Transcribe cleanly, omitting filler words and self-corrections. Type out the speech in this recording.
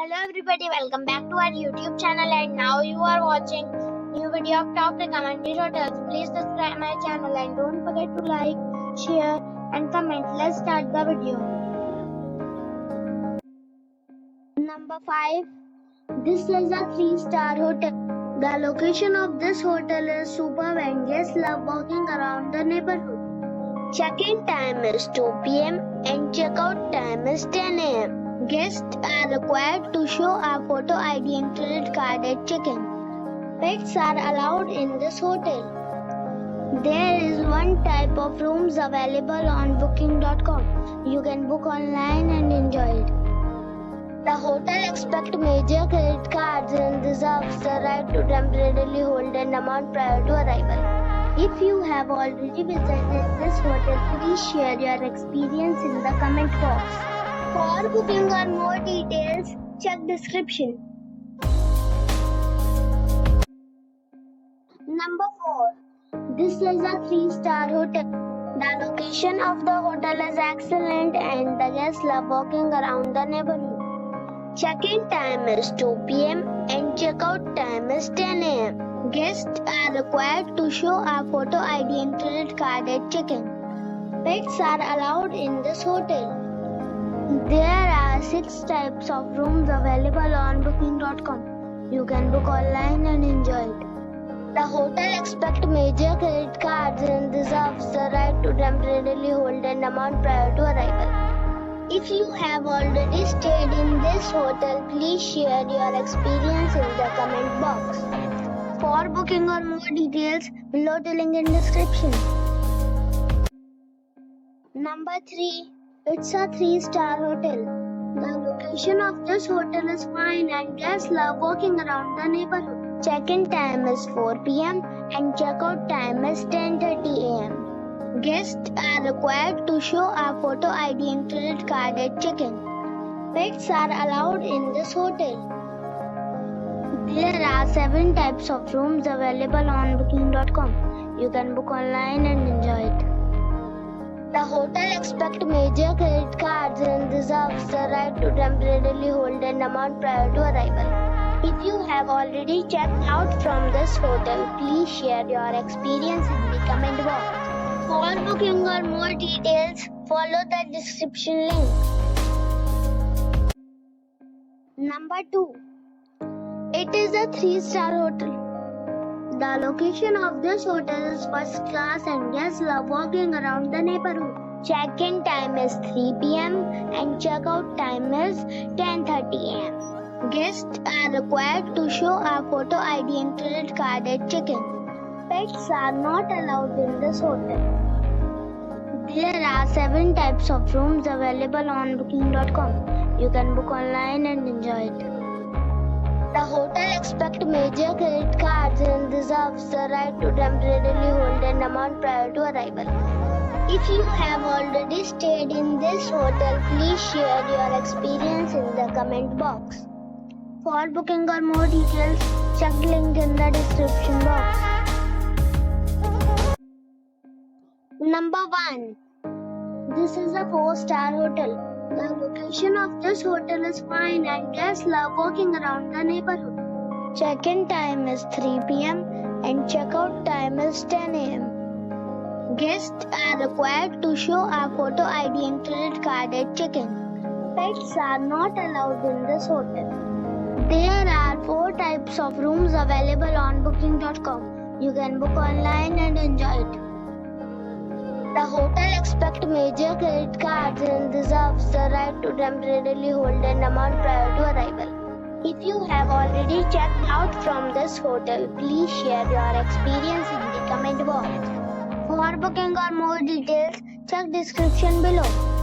Hello everybody, welcome back to our YouTube channel, and now you are watching new video of top recommended hotels. Please subscribe my channel and don't forget to like, share and comment. Let's start the video. Number 5. This is a 3-star hotel. The location of this hotel is superb and guests love walking around the neighborhood. Check-in time is 2 p.m. and check-out time is 10 a.m. Guests are required to show a photo ID and credit card at check-in. Pets are allowed in this hotel. There is one type of rooms available on booking.com. You can book online and enjoy it. The hotel accepts major credit cards and reserves the right to temporarily hold an amount prior to arrival. If you have already visited this hotel, please share your experience in the comment box. For booking or more details, check description. Number 4. This is a 3-star hotel. The location of the hotel is excellent and the guests love walking around the neighborhood. Check-in time is 2 p.m. and check-out time is 10 a.m. Guests are required to show a photo ID and credit card at check-in. Pets are allowed in this hotel. There are 6 types of rooms available on booking.com. You can book online and enjoy it. The hotel accepts major credit cards and reserves the right to temporarily hold an amount prior to arrival. If you have already stayed in this hotel, please share your experience in the comment box. For booking or more details, below the link in description. Number 3. It's a 3-star hotel. The location of this hotel is fine and guests love walking around the neighborhood. Check-in time is 4 p.m. and check-out time is 10:30 a.m. Guests are required to show a photo ID and credit card at check-in. Pets are allowed in this hotel. There are 7 types of rooms available on booking.com. You can book online and enjoy it. The hotel accepts major credit cards and reserves the right to temporarily hold an amount prior to arrival. If you have already checked out from this hotel, please share your experience in the comment box. For booking or more details, follow the description link. Number 2. It is a 3-star hotel. The location of this hotel is first class and guests love walking around the neighborhood. Check-in time is 3 p.m. and check-out time is 10:30 a.m. Guests are required to show a photo ID and credit card at check-in. Pets are not allowed in this hotel. There are 7 types of rooms available on booking.com. You can book online and enjoy it. The hotel accepts major credit cards and reserves the right to temporarily hold an amount prior to arrival. If you have already stayed in this hotel, please share your experience in the comment box. For booking or more details, check the link in the description box. Number 1. This is a 4-star hotel. The location of this hotel is fine and guests love walking around the neighborhood. Check-in time is 3 p.m. and check-out time is 10 a.m. Guests are required to show a photo ID and credit card at check-in. Pets are not allowed in this hotel. There are 4 types of rooms available on booking.com. You can book online and enjoy it. The hotel accepts major credit cards and reserves the right to temporarily hold an amount prior to arrival. If you have already checked out from this hotel, please share your experience in the comment box. For booking or more details, check description below.